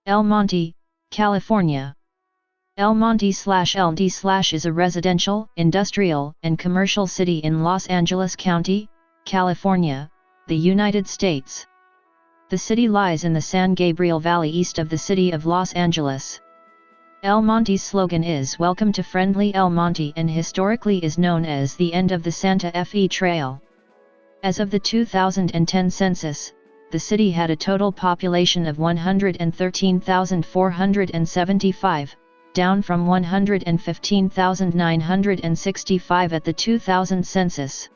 El Monte, California. El Monte/LD/ is a residential, industrial, and commercial city in Los Angeles County, California, the United States. The city lies in the San Gabriel Valley east of the city of Los Angeles. El Monte's slogan is "Welcome to Friendly El Monte" and historically is known as the end of the Santa Fe Trail. As of the 2010 census, the city had a total population of 113,475, down from 115,965 at the 2000 census.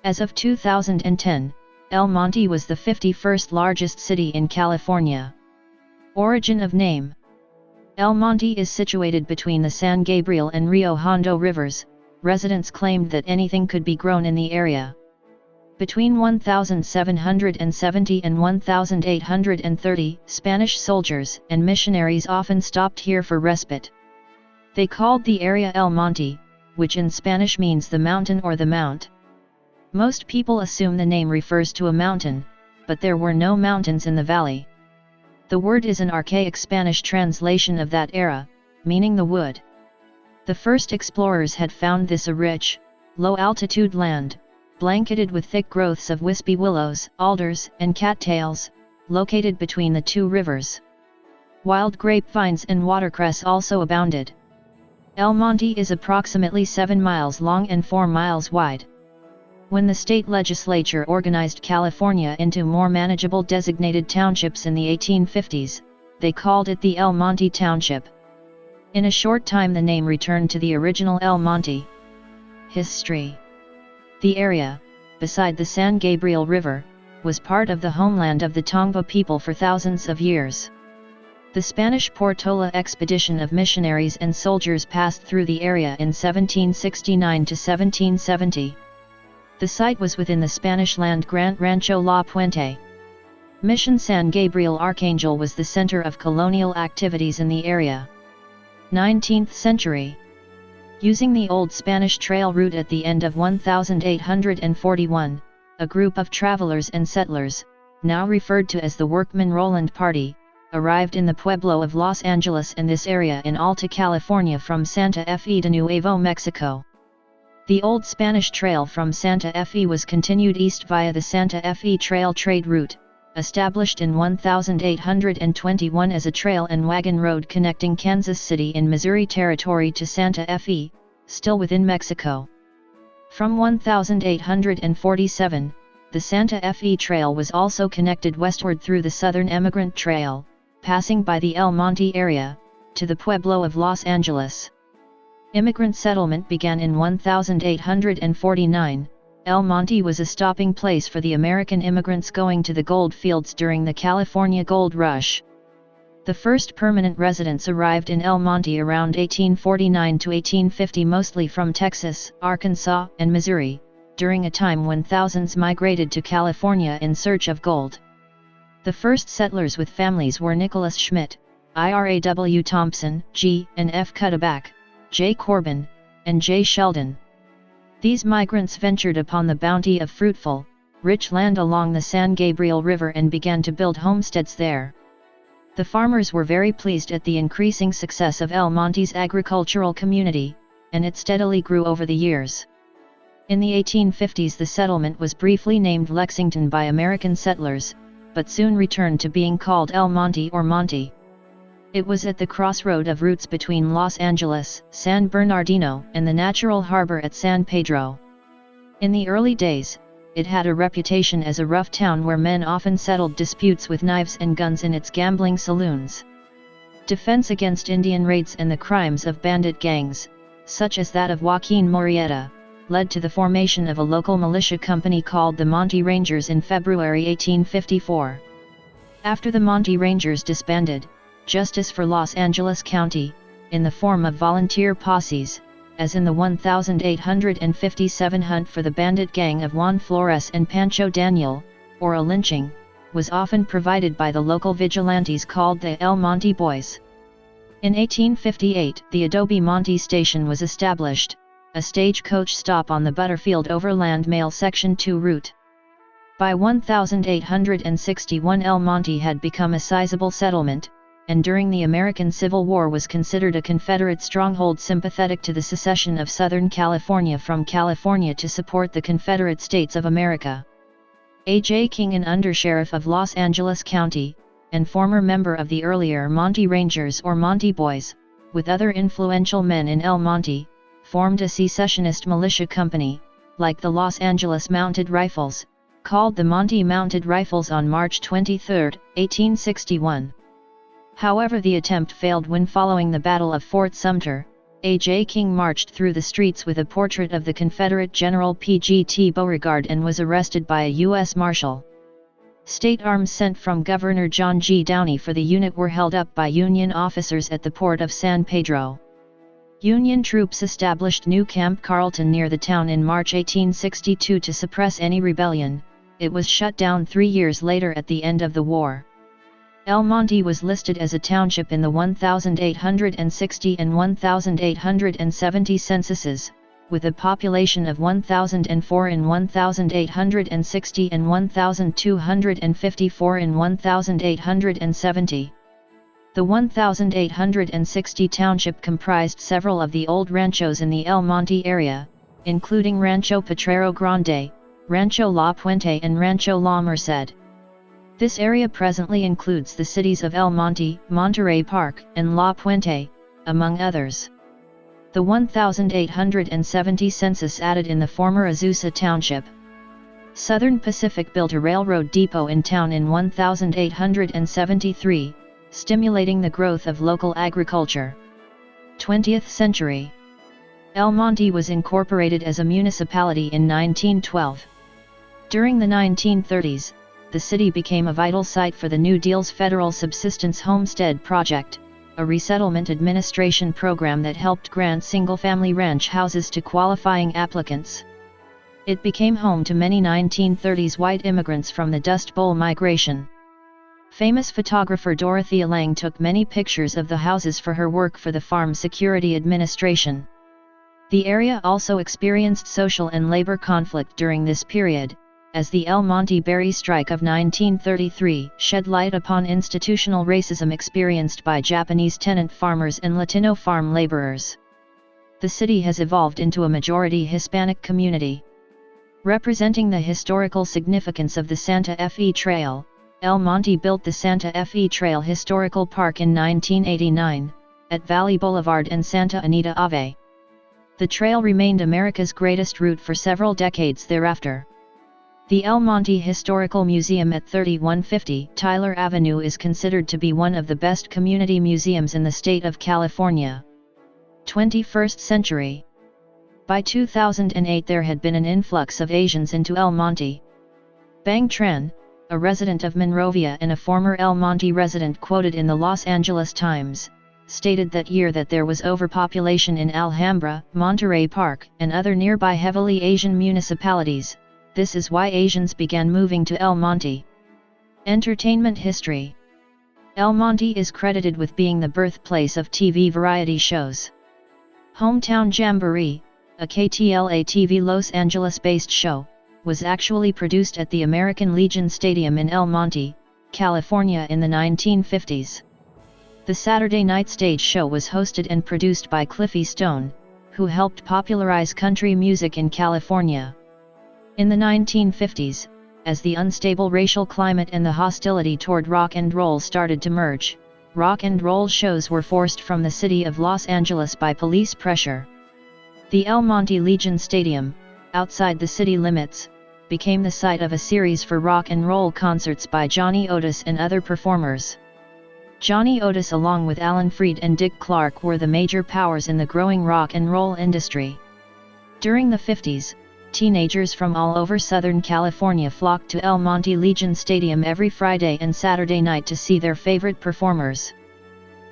As of 2010, El Monte was the 51st largest city in California. Origin of name: El Monte is situated between the San Gabriel and Rio Hondo rivers. Residents claimed that anything could be grown in the area. Between 1770 and 1830, Spanish soldiers and missionaries often stopped here for respite. They called the area El Monte, which in Spanish means the mountain or the mount. Most people assume the name refers to a mountain, but there were no mountains in the valley. The word is an archaic Spanish translation of that era, meaning the wood. The first explorers had found this a rich, low-altitude land, blanketed with thick growths of wispy willows, alders, and cattails, located between the two rivers. Wild grapevines and watercress also abounded. El Monte is approximately 7 miles long and 4 miles wide. When the state legislature organized California into more manageable designated townships in the 1850s, they called it the El Monte Township. In a short time the name returned to the original El Monte. History: the area, beside the San Gabriel River, was part of the homeland of the Tongva people for thousands of years. The Spanish Portola expedition of missionaries and soldiers passed through the area in 1769 to 1770. The site was within the Spanish land grant Rancho La Puente. Mission San Gabriel Archangel was the center of colonial activities in the area. 19th century. Using the old Spanish trail route at the end of 1841, a group of travelers and settlers, now referred to as the Workman Roland Party, arrived in the pueblo of Los Angeles and this area in Alta California from Santa Fe to Nuevo Mexico. The old Spanish trail from Santa Fe was continued east via the Santa Fe Trail trade route, established in 1821 as a trail and wagon road connecting Kansas City in Missouri Territory to Santa Fe, still within Mexico. From 1847, the Santa Fe Trail was also connected westward through the Southern Emigrant Trail, passing by the El Monte area, to the pueblo of Los Angeles. Immigrant settlement began in 1849. El Monte was a stopping place for the American immigrants going to the gold fields during the California Gold Rush. The first permanent residents arrived in El Monte around 1849 to 1850, mostly from Texas, Arkansas, and Missouri, during a time when thousands migrated to California in search of gold. The first settlers with families were Nicholas Schmidt, Iraw Thompson, G. and F. Cutterback, J. Corbin, and J. Sheldon. These migrants ventured upon the bounty of fruitful, rich land along the San Gabriel River and began to build homesteads there. The farmers were very pleased at the increasing success of El Monte's agricultural community, and it steadily grew over the years. In the 1850s the settlement was briefly named Lexington by American settlers, but soon returned to being called El Monte or Monte. It was at the crossroad of routes between Los Angeles, San Bernardino, and the natural harbor at San Pedro. In the early days, it had a reputation as a rough town where men often settled disputes with knives and guns in its gambling saloons. Defense against Indian raids and the crimes of bandit gangs, such as that of Joaquin Murrieta, led to the formation of a local militia company called the Monte Rangers in February 1854. After the Monte Rangers disbanded, justice for Los Angeles County, in the form of volunteer posses, as in the 1857 hunt for the bandit gang of Juan Flores and Pancho Daniel, or a lynching, was often provided by the local vigilantes called the El Monte Boys. In 1858, the Adobe Monte Station was established, a stagecoach stop on the Butterfield Overland Mail Section 2 route. By 1861 El Monte had become a sizable settlement, and during the American Civil War was considered a Confederate stronghold sympathetic to the secession of Southern California from California to support the Confederate States of America. A.J. King, an undersheriff of Los Angeles County, and former member of the earlier Monte Rangers or Monte Boys, with other influential men in El Monte, formed a secessionist militia company, like the Los Angeles Mounted Rifles, called the Monte Mounted Rifles on March 23, 1861. However, the attempt failed when, following the Battle of Fort Sumter, A.J. King marched through the streets with a portrait of the Confederate General P.G.T. Beauregard and was arrested by a U.S. Marshal. State arms sent from Governor John G. Downey for the unit were held up by Union officers at the port of San Pedro. Union troops established New Camp Carlton near the town in March 1862 to suppress any rebellion. It was shut down 3 years later at the end of the war. El Monte was listed as a township in the 1860 and 1870 censuses, with a population of 1,004 in 1860 and 1,254 in 1870. The 1860 township comprised several of the old ranchos in the El Monte area, including Rancho Potrero Grande, Rancho La Puente and Rancho La Merced. This area presently includes the cities of El Monte, Monterey Park, and La Puente, among others. The 1870 census added in the former Azusa Township. Southern Pacific built a railroad depot in town in 1873, stimulating the growth of local agriculture. 20th century. El Monte was incorporated as a municipality in 1912. During the 1930s, the city became a vital site for the New Deal's Federal Subsistence Homestead Project, a resettlement administration program that helped grant single-family ranch houses to qualifying applicants. It became home to many 1930s white immigrants from the Dust Bowl migration. Famous photographer Dorothea Lange took many pictures of the houses for her work for the Farm Security Administration. The area also experienced social and labor conflict during this period, as the El Monte Berry Strike of 1933 shed light upon institutional racism experienced by Japanese tenant farmers and Latino farm laborers. The city has evolved into a majority Hispanic community. Representing the historical significance of the Santa Fe Trail, El Monte built the Santa Fe Trail Historical Park in 1989, at Valley Boulevard and Santa Anita Ave. The trail remained America's greatest route for several decades thereafter. The El Monte Historical Museum at 3150 Tyler Avenue is considered to be one of the best community museums in the state of California. 21st century. By 2008 there had been an influx of Asians into El Monte. Bang Tran, a resident of Monrovia and a former El Monte resident quoted in the Los Angeles Times, stated that year that there was overpopulation in Alhambra, Monterey Park, and other nearby heavily Asian municipalities. This is why Asians began moving to El Monte. Entertainment history. El Monte is credited with being the birthplace of TV variety shows. Hometown Jamboree, a KTLA-TV Los Angeles-based show, was actually produced at the American Legion Stadium in El Monte, California in the 1950s. The Saturday night stage show was hosted and produced by Cliffy Stone, who helped popularize country music in California. In the 1950s, as the unstable racial climate and the hostility toward rock and roll started to merge, rock and roll shows were forced from the city of Los Angeles by police pressure. The El Monte Legion Stadium, outside the city limits, became the site of a series for rock and roll concerts by Johnny Otis and other performers. Johnny Otis along with Alan Freed and Dick Clark were the major powers in the growing rock and roll industry. During the 50s, teenagers from all over Southern California flocked to El Monte Legion Stadium every Friday and Saturday night to see their favorite performers.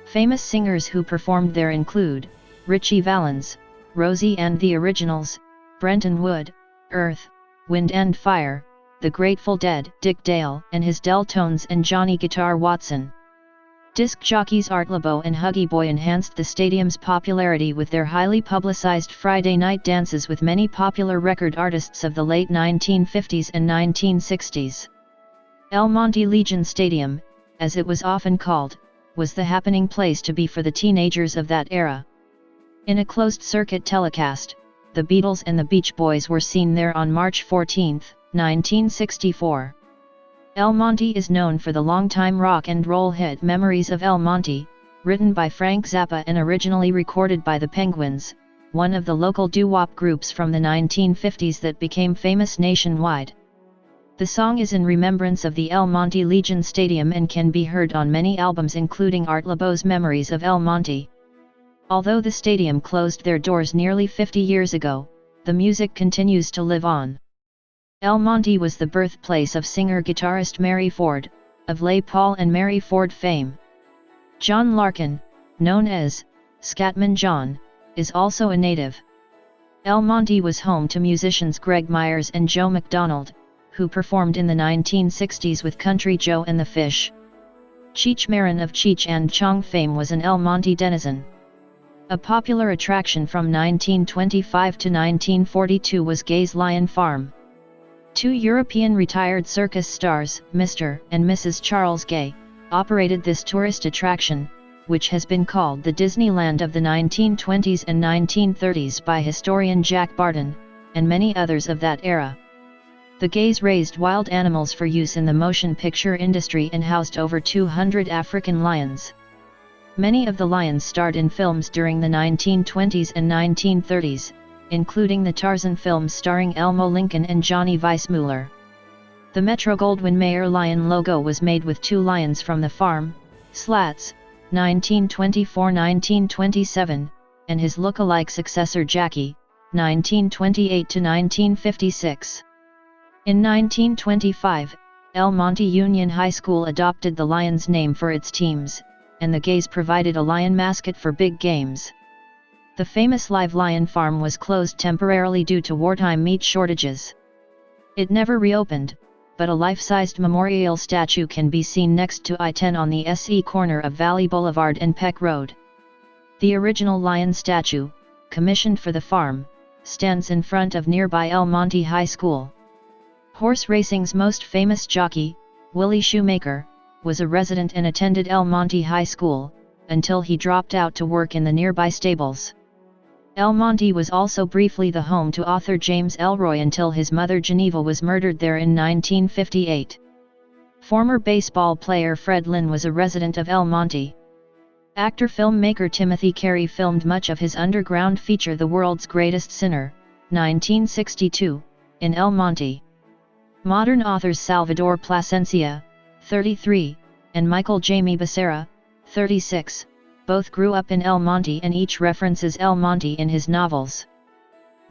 Famous singers who performed there include Ritchie Valens, Rosie and the Originals, Brenton Wood, Earth, Wind and Fire, The Grateful Dead, Dick Dale and his Deltones and Johnny Guitar Watson. Disc jockeys Art Laboe and Huggy Boy enhanced the stadium's popularity with their highly publicized Friday night dances with many popular record artists of the late 1950s and 1960s. El Monte Legion Stadium, as it was often called, was the happening place to be for the teenagers of that era. In a closed-circuit telecast, the Beatles and the Beach Boys were seen there on March 14, 1964. El Monte is known for the longtime rock and roll hit Memories of El Monte, written by Frank Zappa and originally recorded by the Penguins, one of the local doo-wop groups from the 1950s that became famous nationwide. The song is in remembrance of the El Monte Legion Stadium and can be heard on many albums including Art Laboe's Memories of El Monte. Although the stadium closed their doors nearly 50 years ago, the music continues to live on. El Monte was the birthplace of singer-guitarist Mary Ford, of Les Paul and Mary Ford fame. John Larkin, known as Scatman John, is also a native. El Monte was home to musicians Greg Myers and Joe McDonald, who performed in the 1960s with Country Joe and the Fish. Cheech Marin of Cheech and Chong fame was an El Monte denizen. A popular attraction from 1925 to 1942 was Gay's Lion Farm. Two European retired circus stars, Mr. and Mrs. Charles Gay, operated this tourist attraction, which has been called the Disneyland of the 1920s and 1930s by historian Jack Barton, and many others of that era. The Gays raised wild animals for use in the motion picture industry and housed over 200 African lions. Many of the lions starred in films during the 1920s and 1930s, including the Tarzan films starring Elmo Lincoln and Johnny Weissmuller. The Metro-Goldwyn-Mayer lion logo was made with two lions from the farm, Slats, 1924-1927, and his look-alike successor Jackie, 1928-1956. In 1925, El Monte Union High School adopted the Lions name for its teams, and the Gays provided a lion mascot for big games. The famous live lion farm was closed temporarily due to wartime meat shortages. It never reopened, but a life-sized memorial statue can be seen next to I-10 on the SE corner of Valley Boulevard and Peck Road. The original lion statue, commissioned for the farm, stands in front of nearby El Monte High School. Horse racing's most famous jockey, Willie Shoemaker, was a resident and attended El Monte High School, until he dropped out to work in the nearby stables. El Monte was also briefly the home to author James Ellroy until his mother Geneva was murdered there in 1958. Former baseball player Fred Lynn was a resident of El Monte. Actor-filmmaker Timothy Carey filmed much of his underground feature The World's Greatest Sinner, 1962, in El Monte. Modern authors Salvador Plasencia, 33, and Michael Jamie Becerra, 36, both grew up in El Monte and each references El Monte in his novels.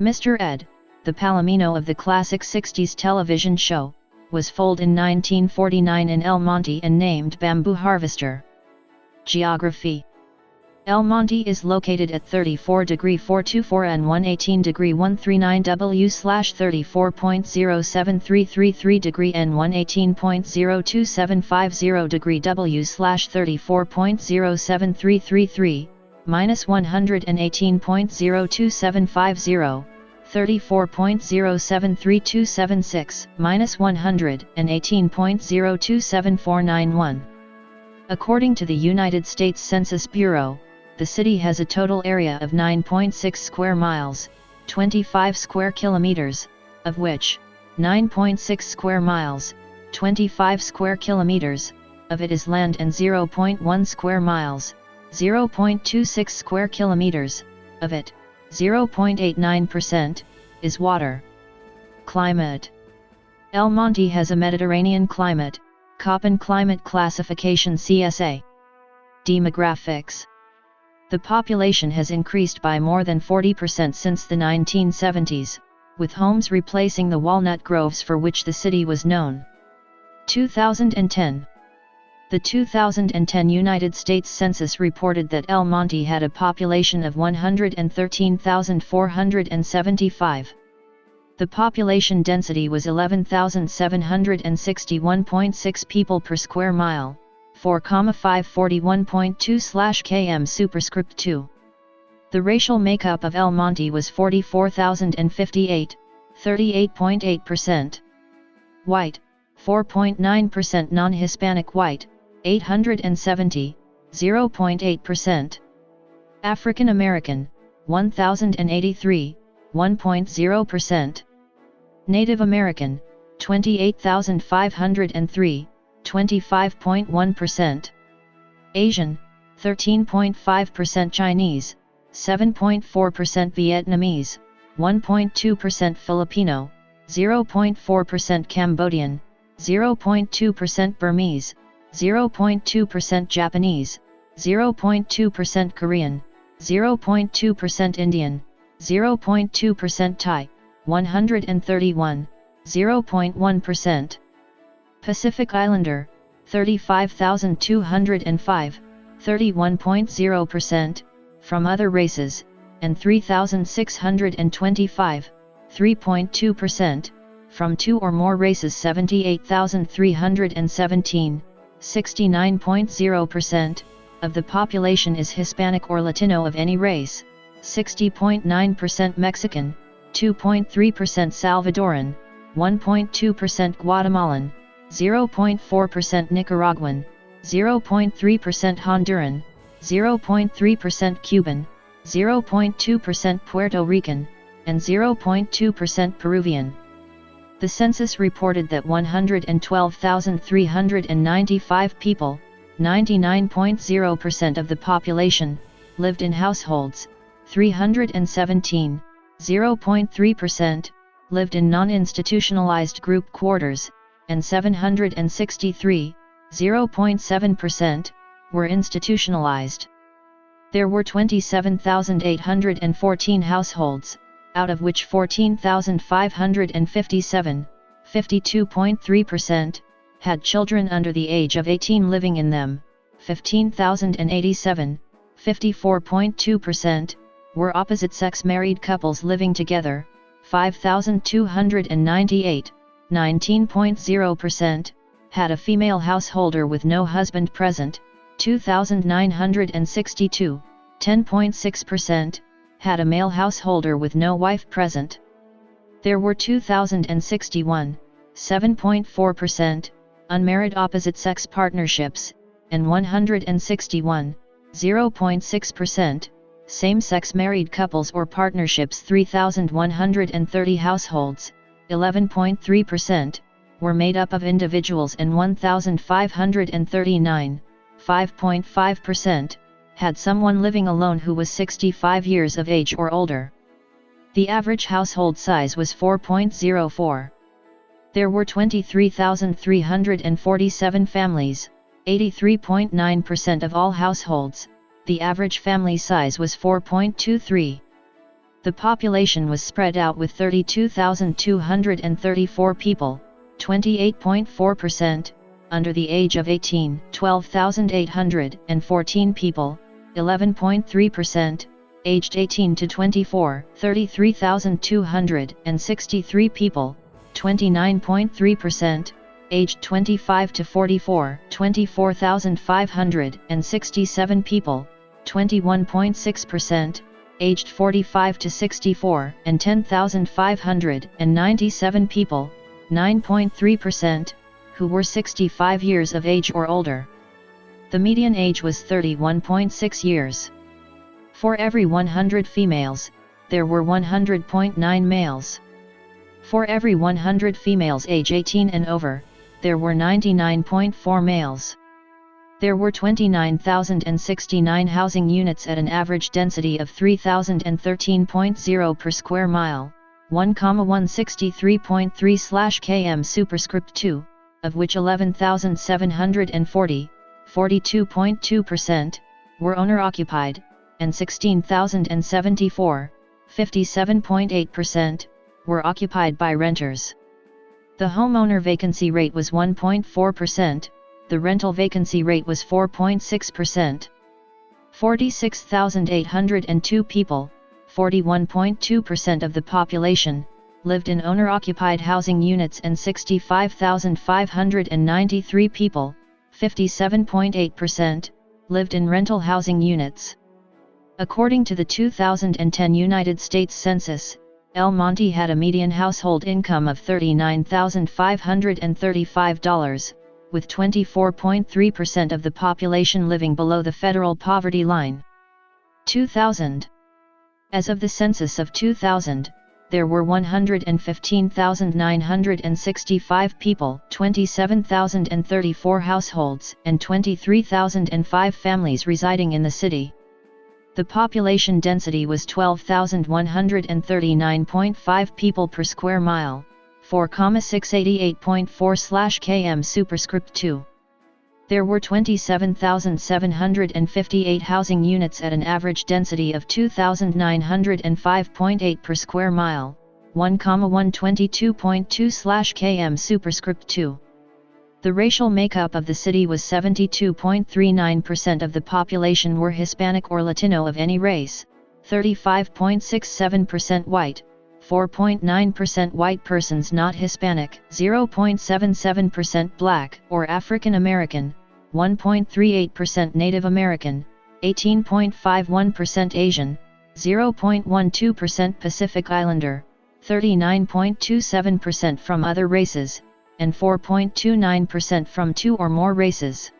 Mr. Ed, the Palomino of the classic 60s television show, was foaled in 1949 in El Monte and named Bamboo Harvester. Geography. El Monte is located at 34°424 and 118°139 W/34.07333° and 118.02750° W/34.07333, -118.02750, 34.07326, -118.0279491. According to the United States Census Bureau, the city has a total area of 9.6 square miles, 25 square kilometers, of which 9.6 square miles, 25 square kilometers, of it is land and 0.1 square miles, 0.26 square kilometers, of it, 0.89%, is water. Climate. El Monte has a Mediterranean climate, Köppen climate classification CSA. Demographics. The population has increased by more than 40% since the 1970s, with homes replacing the walnut groves for which the city was known. 2010. The 2010 United States Census reported that El Monte had a population of 113,475. The population density was 11,761.6 people per square mile, 4,541.2/km superscript 2. The racial makeup of El Monte was 44,058, 38.8%. White, 4.9%. Non-Hispanic white, 870, 0.8%. African American, 1,083, 1.0%. Native American, 28,503, 25.1%. Asian, 13.5%. Chinese, 7.4%. Vietnamese, 1.2%. Filipino, 0.4%. Cambodian, 0.2%. Burmese, 0.2%. Japanese, 0.2%. Korean, 0.2%. Indian, 0.2%. Thai, 131, 0.1%. Pacific Islander, 35,205, 31.0%, from other races, and 3,625, 3.2%, from two or more races. 78,317, 69.0%, of the population is Hispanic or Latino of any race, 60.9% Mexican, 2.3% Salvadoran, 1.2% Guatemalan, 0.4% Nicaraguan, 0.3% Honduran, 0.3% Cuban, 0.2% Puerto Rican, and 0.2% Peruvian. The census reported that 112,395 people, 99.0% of the population, lived in households, 317, 0.3%, lived in non-institutionalized group quarters, and 763, 0.7%, were institutionalized. There were 27,814 households, out of which 14,557, 52.3%, had children under the age of 18 living in them, 15,087, 54.2%, were opposite-sex married couples living together, 5,298, 19.0%, had a female householder with no husband present, 2,962, 10.6%, had a male householder with no wife present. There were 2,061, 7.4%, unmarried opposite-sex partnerships, and 161, 0.6%, same-sex married couples or partnerships. 3,130 households, 11.3%, were made up of individuals, and 1,539, 5.5%, had someone living alone who was 65 years of age or older. The average household size was 4.04. There were 23,347 families, 83.9% of all households. The average family size was 4.23. The population was spread out with 32,234 people, 28.4%, under the age of 18, 12,814 people, 11.3%, aged 18 to 24, 33,263 people, 29.3%, aged 25 to 44, 24,567 people, 21.6%, aged 45 to 64, and 10,597 people, 9.3%, who were 65 years of age or older. The median age was 31.6 years. For every 100 females, there were 100.9 males. For every 100 females age 18 and over, there were 99.4 males. There were 29,069 housing units at an average density of 3,013.0 per square mile, 1,163.3/km superscript 2, of which 11,740, 42.2%, were owner-occupied, and 16,074, 57.8%, were occupied by renters. The homeowner vacancy rate was 1.4%, the rental vacancy rate was 4.6%. 46,802 people, 41.2% of the population, lived in owner-occupied housing units, and 65,593 people, 57.8%, lived in rental housing units. According to the 2010 United States Census, El Monte had a median household income of $39,535, with 24.3% of the population living below the federal poverty line. 2000. As of the census of 2000, there were 115,965 people, 27,034 households, and 23,005 families residing in the city. The population density was 12,139.5 people per square mile, 4,688.4/km superscript 2. There were 27,758 housing units at an average density of 2,905.8 per square mile, 1,122.2/km superscript 2. The racial makeup of the city was 72.39% of the population were Hispanic or Latino of any race, 35.67% white, 4.9% white persons not Hispanic, 0.77% Black or African American, 1.38% Native American, 18.51% Asian, 0.12% Pacific Islander, 39.27% from other races, and 4.29% from two or more races.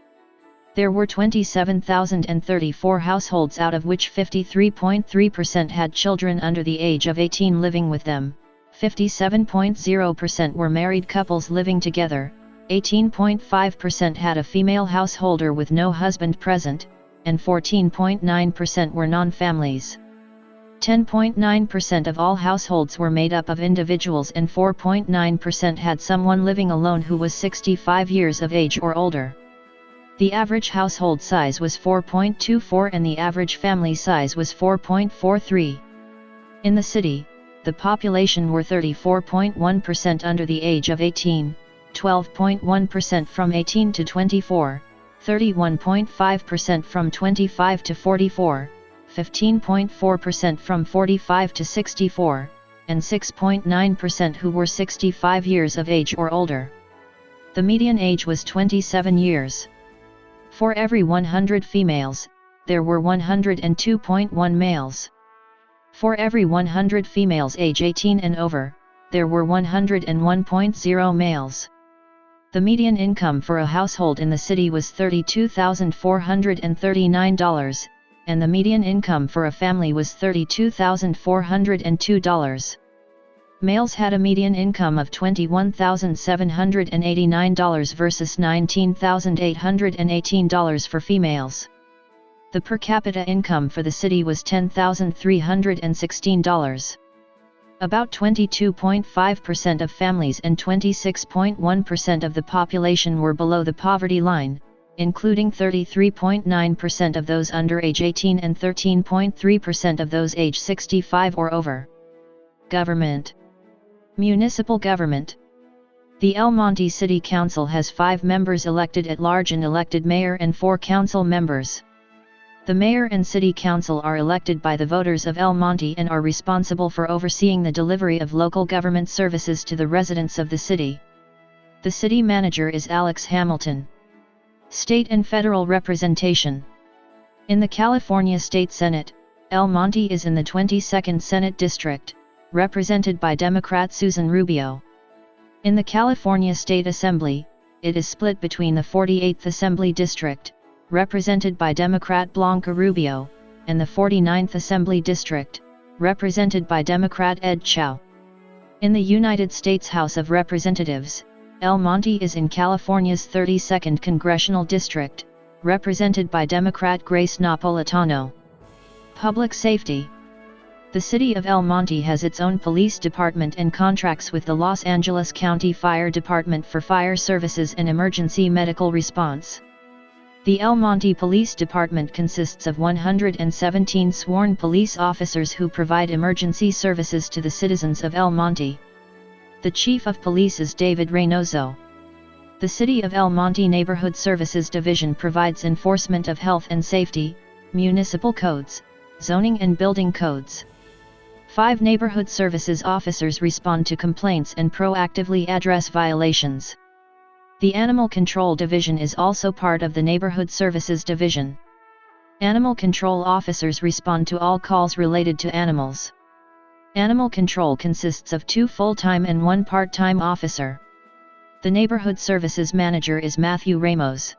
There were 27,034 households, out of which 53.3% had children under the age of 18 living with them, 57.0% were married couples living together, 18.5% had a female householder with no husband present, and 14.9% were non-families. 10.9% of all households were made up of individuals, and 4.9% had someone living alone who was 65 years of age or older. The average household size was 4.24 and the average family size was 4.43. In the city, the population were 34.1% under the age of 18, 12.1% from 18 to 24, 31.5% from 25 to 44, 15.4% from 45 to 64, and 6.9% who were 65 years of age or older. The median age was 27 years. For every 100 females, there were 102.1 males. For every 100 females age 18 and over, there were 101.0 males. The median income for a household in the city was $32,439, and the median income for a family was $32,402. Males had a median income of $21,789 versus $19,818 for females. The per capita income for the city was $10,316. About 22.5% of families and 26.1% of the population were below the poverty line, including 33.9% of those under age 18 and 13.3% of those age 65 or over. Government. Municipal government. The El Monte City Council has 5 members elected at large, an elected mayor and 4 council members. The mayor and city council are elected by the voters of El Monte and are responsible for overseeing the delivery of local government services to the residents of the city. The city manager is Alex Hamilton. State and federal representation. In the California State Senate, El Monte is in the 22nd Senate District, represented by Democrat Susan Rubio. In the California State Assembly, it is split between the 48th Assembly District, represented by Democrat Blanca Rubio, and the 49th Assembly District, represented by Democrat Ed Chow. In the United States House of Representatives, El Monte is in California's 32nd Congressional District, represented by Democrat Grace Napolitano. Public safety. The city of El Monte has its own police department and contracts with the Los Angeles County Fire Department for fire services and emergency medical response. The El Monte Police Department consists of 117 sworn police officers who provide emergency services to the citizens of El Monte. The Chief of Police is David Reynoso. The City of El Monte Neighborhood Services Division provides enforcement of health and safety, municipal codes, zoning and building codes. 5 neighborhood services officers respond to complaints and proactively address violations. The Animal Control Division is also part of the Neighborhood Services Division. Animal control officers respond to all calls related to animals. Animal control consists of 2 full-time and 1 part-time officer. The Neighborhood Services Manager is Matthew Ramos.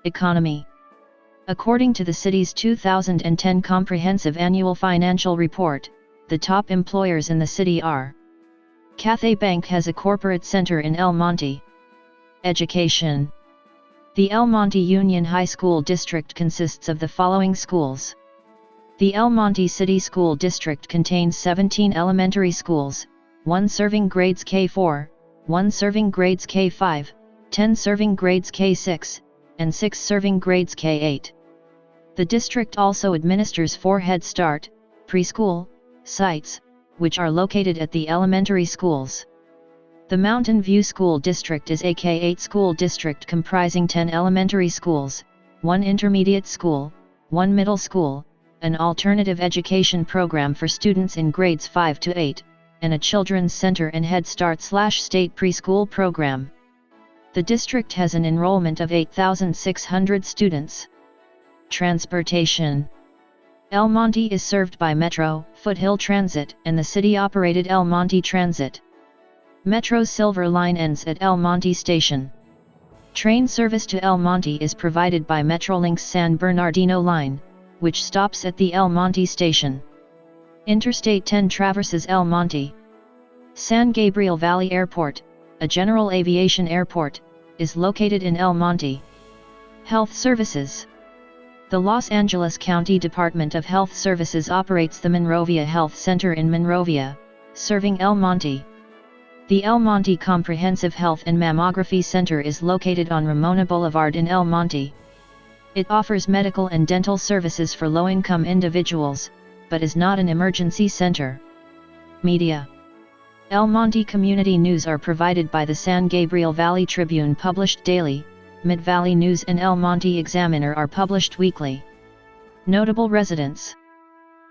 Economy. According to the city's 2010 Comprehensive Annual Financial Report, the top employers in the city are: Cathay Bank has a corporate center in El Monte. Education. The El Monte Union High School District consists of the following schools. The El Monte City School District contains 17 elementary schools, 1 serving grades K4, 1 serving grades K5, 10 serving grades K6, and 6 serving grades K8. The district also administers 4 Head Start, preschool, sites, which are located at the elementary schools. The Mountain View School District is a K8 school district comprising 10 elementary schools, 1 intermediate school, 1 middle school, an alternative education program for students in grades 5 to 8, and a children's center and Head Start/state preschool program. The district has an enrollment of 8,600 students. Transportation. El Monte is served by Metro, Foothill Transit, and the city-operated El Monte Transit. Metro's Silver Line ends at El Monte Station. Train service to El Monte is provided by Metrolink's San Bernardino Line, which stops at the El Monte Station. Interstate 10 traverses El Monte. San Gabriel Valley Airport, a general aviation airport, is located in El Monte. Health services. The Los Angeles County Department of Health Services operates the Monrovia Health Center in Monrovia, serving El Monte. The El Monte Comprehensive Health and Mammography Center is located on Ramona Boulevard in El Monte. It offers medical and dental services for low-income individuals, but is not an emergency center. Media. El Monte community news are provided by the San Gabriel Valley Tribune published daily, Mid-Valley News and El Monte Examiner are published weekly. Notable residents.